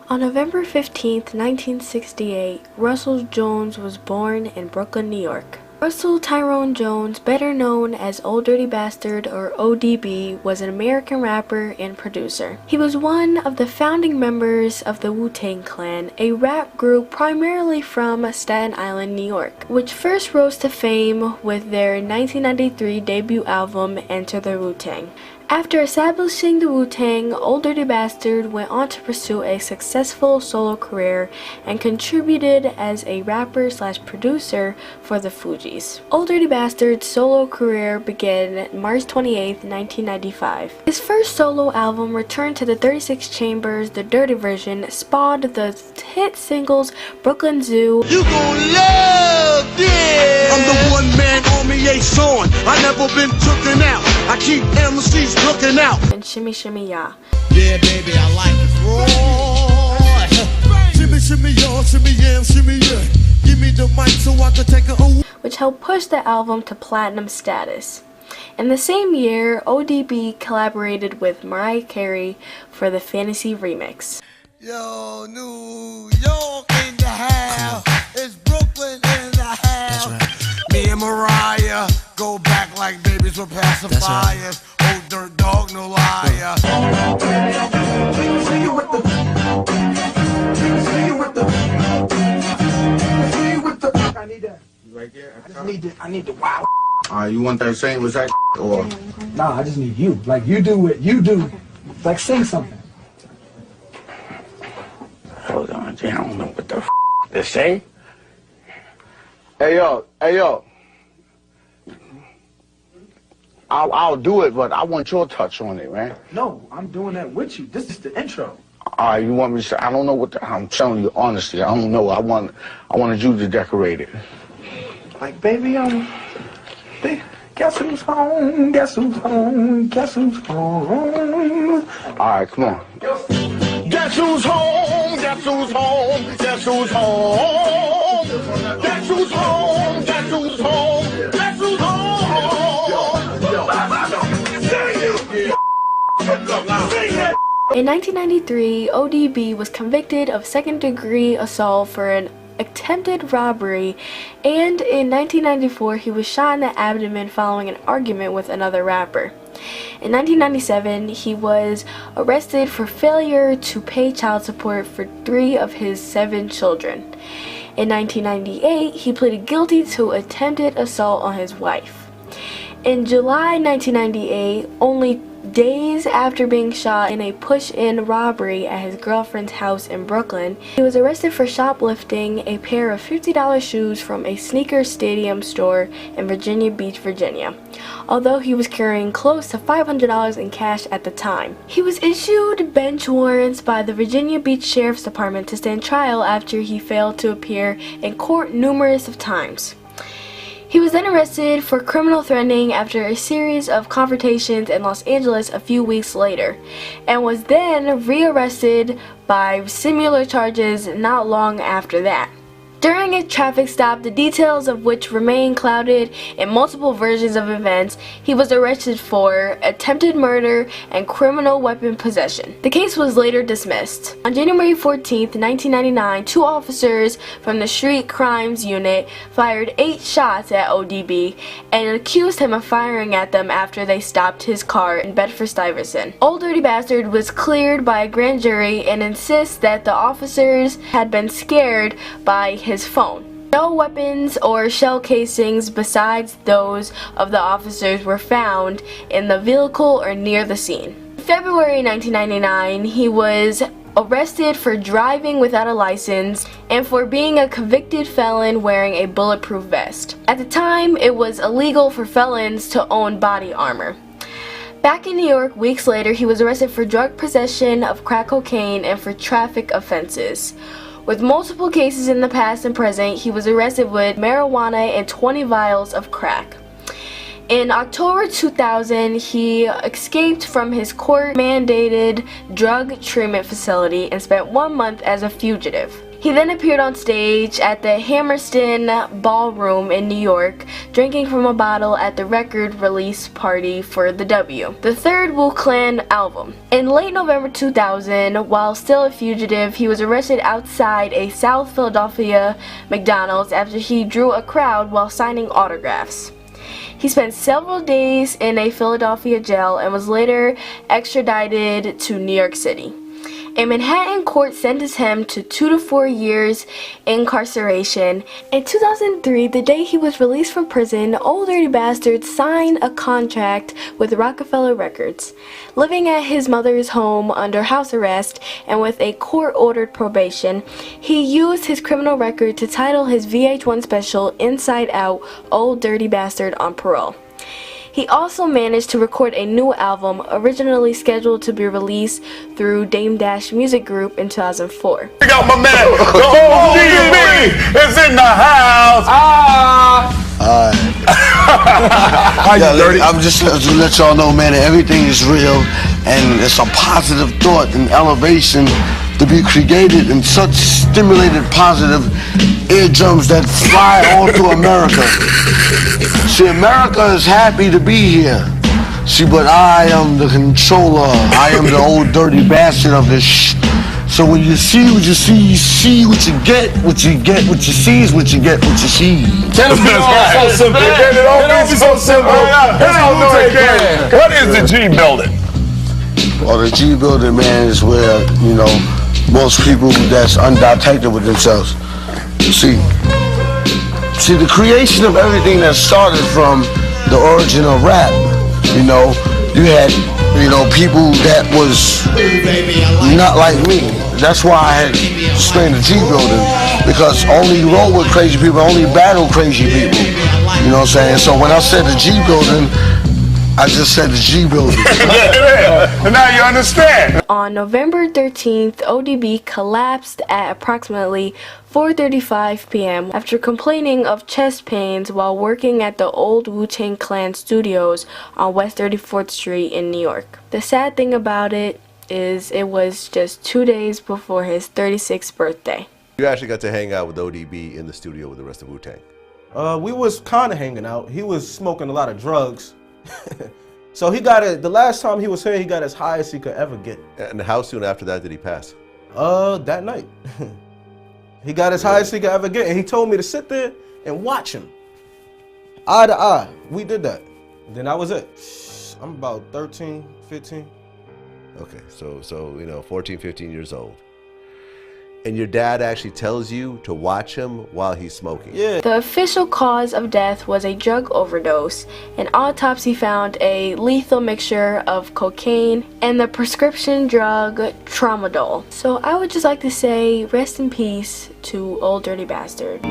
On November 15, 1968, Russell Jones was born in Brooklyn, New York. Russell Tyrone Jones, better known as Old Dirty Bastard or ODB, was an American rapper and producer. He was one of the founding members of the Wu-Tang Clan, a rap group primarily from Staten Island, New York, which first rose to fame with their 1993 debut album, Enter the Wu-Tang. After establishing the Wu-Tang, Old Dirty Bastard went on to pursue a successful solo career and contributed as a rapper/producer for the Fugees. Old Dirty Bastard's solo career began March 28, 1995. His first solo album, Return to the 36 Chambers, the Dirty Version, spawned the hit singles Brooklyn Zoo, You gon' love this. I'm the one-man army, ain't sawing. I never been tooken out. I keep MCs looking out. and Shimmy Shimmy Ya. Yeah, baby, I like it raw. Shimmy, shimmy, y'all, shimmy, yeah, shimmy, yeah. Give me the mic so I can take it away. Which helped push the album to platinum status. In the same year, ODB collaborated with Mariah Carey for the Fantasy remix. Yo, New York in the house. It's Brooklyn in the house. Right. Me and Mariah go back like babies with pacifiers. Right. Old dirt dog, no liar. See you with the. I need that. Right there. I need the wow. You want that same as that or? Nah, I just need you. Like, you do what you do. Like, sing something. Hold on, I don't know what the to say. Hey yo. I'll do it, but I want your touch on it, man. No, I'm doing that with you. This is the intro. Alright, you want me to say? I don't know what I'm telling you honestly. I don't know. I wanted you to decorate it. Like, baby, guess who's home? Guess who's home? Guess who's home? Alright, come on. Guess who's home? Guess who's home? Guess who's home? Guess who's home? Guess who's home? Guess who's home? In 1993, ODB was convicted of second-degree assault for an attempted robbery, and in 1994 he was shot in the abdomen following an argument with another rapper. In 1997, he was arrested for failure to pay child support for 3 of his 7 children. In 1998, he pleaded guilty to attempted assault on his wife. In July 1998, only days after being shot in a push-in robbery at his girlfriend's house in Brooklyn, he was arrested for shoplifting a pair of $50 shoes from a sneaker stadium store in Virginia Beach, Virginia, although he was carrying close to $500 in cash at the time. He was issued bench warrants by the Virginia Beach Sheriff's Department to stand trial after he failed to appear in court numerous of times. He was then arrested for criminal threatening after a series of confrontations in Los Angeles a few weeks later, and was then rearrested by similar charges not long after that. During a traffic stop, the details of which remain clouded in multiple versions of events, he was arrested for attempted murder and criminal weapon possession. The case was later dismissed. On January 14, 1999, 2 officers from the Street Crimes Unit fired 8 shots at ODB and accused him of firing at them after they stopped his car in Bedford-Stuyvesant. Old Dirty Bastard was cleared by a grand jury and insists that the officers had been scared by his phone. No weapons or shell casings besides those of the officers were found in the vehicle or near the scene. In February 1999, he was arrested for driving without a license and for being a convicted felon wearing a bulletproof vest. At the time, it was illegal for felons to own body armor. Back in New York, weeks later, he was arrested for drug possession of crack cocaine and for traffic offenses. With multiple cases in the past and present, he was arrested with marijuana and 20 vials of crack. In October 2000, he escaped from his court-mandated drug treatment facility and spent 1 month as a fugitive. He then appeared on stage at the Hammerstein Ballroom in New York, drinking from a bottle at the record release party for the W, the third Wu Clan album. In late November 2000, while still a fugitive, he was arrested outside a South Philadelphia McDonald's after he drew a crowd while signing autographs. He spent several days in a Philadelphia jail and was later extradited to New York City. A Manhattan court sentenced him to 2 to 4 years incarceration. In 2003, the day he was released from prison, Old Dirty Bastard signed a contract with Rockefeller Records. Living at his mother's home under house arrest and with a court-ordered probation, he used his criminal record to title his VH1 special Inside Out, Old Dirty Bastard on Parole. He also managed to record a new album, originally scheduled to be released through Dame Dash Music Group in 2004. Check out my man, the ODB is in the house. I'm just to let y'all know, man, that everything is real and it's a positive thought and elevation to be created in such stimulated positive eardrums that fly all through America. See, America is happy to be here. See, but I am the controller. I am the old dirty bastard of this So when you see what you see what you get, what you get, what you see is what you get, what you see. Tell us so simple. It don't be so simple. What is the G building? Well, the G building, man, is where, you know, most people that's undetected with themselves. See, the creation of everything that started from the origin of rap, you know, you had, you know, people that was not like me. That's why I had explained the G building, because only roll with crazy people, only battle crazy people. You know what I'm saying? So when I said the G building, I just said the G building. And now you understand. On November 13th, ODB collapsed at approximately 4:35 p.m. after complaining of chest pains while working at the old Wu-Tang Clan studios on West 34th Street in New York. The sad thing about it is it was just 2 days before his 36th birthday. You actually got to hang out with ODB in the studio with the rest of Wu-Tang. We was kind of hanging out. He was smoking a lot of drugs. So he got it. The last time he was here, he got as high as he could ever get. And how soon after that did he pass? That night. He got as high as he could ever get, and he told me to sit there and watch him. Eye to eye. We did that. Then that was it. I'm about 13, 15. Okay, so you know, 14, 15 years old. And your dad actually tells you to watch him while he's smoking. Yeah. The official cause of death was a drug overdose. An autopsy found a lethal mixture of cocaine and the prescription drug tramadol. So I would just like to say rest in peace to Old Dirty Bastard.